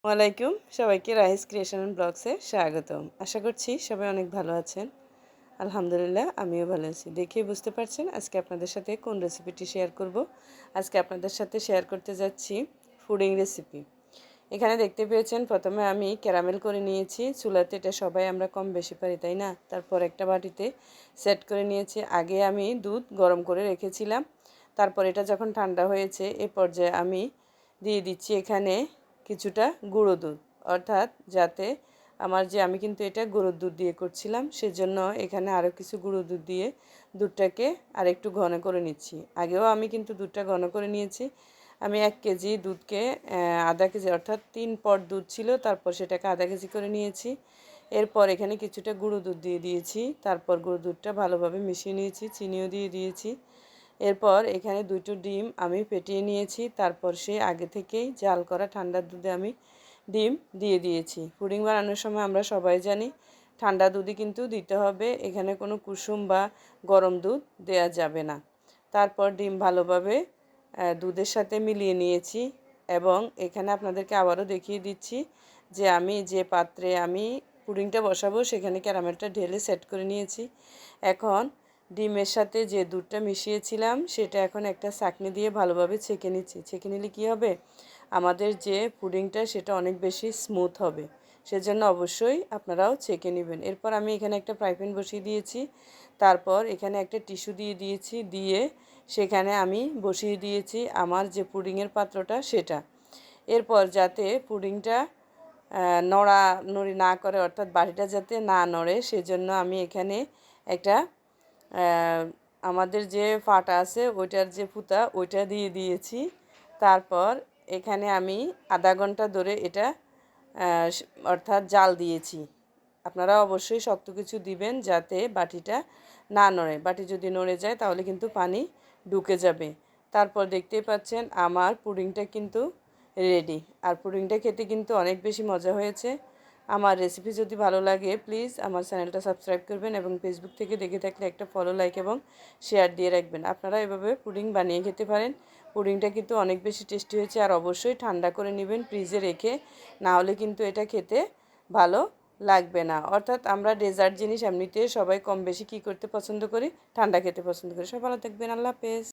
ওয়ালাইকুম সবাইকে rice creation and ব্লগসে স্বাগতম। আশা করছি সবাই অনেক ভালো আছেন। আলহামদুলিল্লাহ আমিও ভালো আছি। দেখেই বুঝতে পারছেন আজকে আপনাদের সাথে কোন রেসিপিটি শেয়ার করব। আজকে আপনাদের সাথে শেয়ার করতে যাচ্ছি পুডিং রেসিপি। এখানে দেখতে পেয়েছেন প্রথমে আমি ক্যারামেল করে নিয়েছি চুলাতে। এটা সবাই আমরা কম বেশি পারি, তাই না? তারপর একটা বাটিতে সেট করে নিয়েছি। আগে আমি দুধ গরম করে রেখেছিলাম। তারপর এটা যখন ঠান্ডা হয়েছে এ পর্যায়ে আমি দিয়ে দিচ্ছি এখানে কিছুটা গুঁড়ো দুধ, অর্থাৎ যাতে আমি কিন্তু এটা গরুর দুধ দিয়ে করছিলাম, সেজন্য এখানে আরও কিছু গুঁড়ো দুধ দিয়ে দুধটাকে আরেকটু ঘন করে নিচ্ছি। আগেও আমি কিন্তু দুধটা ঘন করে নিয়েছি। আমি 1 কেজি দুধকে আধা কেজি অর্থাৎ 3 পট দুধ ছিল, তারপর সেটাকে আধা কেজি করে নিয়েছি। এরপর এখানে কিছুটা গুঁড়ো দুধ দিয়ে দিয়েছি। তারপর গুঁড়ো দুধটা ভালোভাবে মিশিয়ে নিয়েছি, চিনিও দিয়ে দিয়েছি। এরপর এখানে 2টো ডিম আমি ফেটিয়ে নিয়েছি। তারপর সেই আগে থেকেই জাল করা ঠান্ডা দুধে আমি ডিম দিয়ে দিয়েছি। পুডিং বানানোর সময় আমরা সবাই জানি ঠান্ডা দুধই কিন্তু দিতে হবে, এখানে কোনো কুসুম বা গরম দুধ দেয়া যাবে না। তারপর ডিম ভালোভাবে দুধের সাথে মিলিয়ে নিয়েছি এবং এখানে আপনাদেরকে আবারও দেখিয়ে দিচ্ছি যে আমি যে পাত্রে আমি পুডিংটা বসাবো সেখানে ক্যারামেলটা ঢেলে সেট করে নিয়েছি। এখন ডিমের সাথে যে দুধটা মিশিয়েছিলাম সেটা এখন একটা ছাঁকনি দিয়ে ভালোভাবে ছেঁকে নিচ্ছি। ছেঁকে নিলে কী হবে, আমাদের যে পুডিংটা সেটা অনেক বেশি স্মুথ হবে। সেজন্য অবশ্যই আপনারাও ছেঁকে নেবেন। এরপর আমি এখানে একটা ফ্রাই প্যান বসিয়ে দিয়েছি। তারপর এখানে একটা টিস্যু দিয়ে দিয়েছি, দিয়ে সেখানে আমি বসিয়ে দিয়েছি আমার যে পুডিংয়ের পাত্রটা সেটা। এরপর যাতে পুডিংটা নড়ানড়ি না করে, অর্থাৎ বাটিটা যাতে না নড়ে, সেজন্য আমি এখানে একটা আমাদের যে ফাটা আছে ওইটার যে ফুতা ওইটা দিয়ে দিয়েছি। তারপর এখানে আমি আধা ঘন্টা ধরে এটা অর্থাৎ জাল দিয়েছি। আপনারা অবশ্যই শক্ত কিছু দিবেন যাতে বাটিটা না নড়ে। বাটি যদি নড়ে যায় তাহলে কিন্তু পানি ঢুকে যাবে। তারপর দেখতেই পাচ্ছেন আমার পুডিংটা কিন্তু রেডি। আর পুডিংটা খেতে কিন্তু অনেক বেশি মজা হয়েছে। আমার রেসিপি যদি ভালো লাগে প্লিজ আমার চ্যানেলটা সাবস্ক্রাইব করবেন এবং ফেসবুক থেকে দেখে থাকলে একটা ফলো, লাইক এবং শেয়ার দিয়ে রাখবেন। আপনারা এভাবে পুডিং বানিয়ে খেতে পারেন। পুডিংটা কিন্তু অনেক বেশি টেস্টি হয়েছে। আর অবশ্যই ঠান্ডা করে নেবেন ফ্রিজে রেখে, না হলে কিন্তু এটা খেতে ভালো লাগবে না। অর্থাৎ আমরা ডেজার্ট জিনিস এমনিতে সবাই কম বেশি কী করতে পছন্দ করি, ঠান্ডা খেতে পছন্দ করি। সব ভালো থাকবেন, আল্লাহ হাফেজ।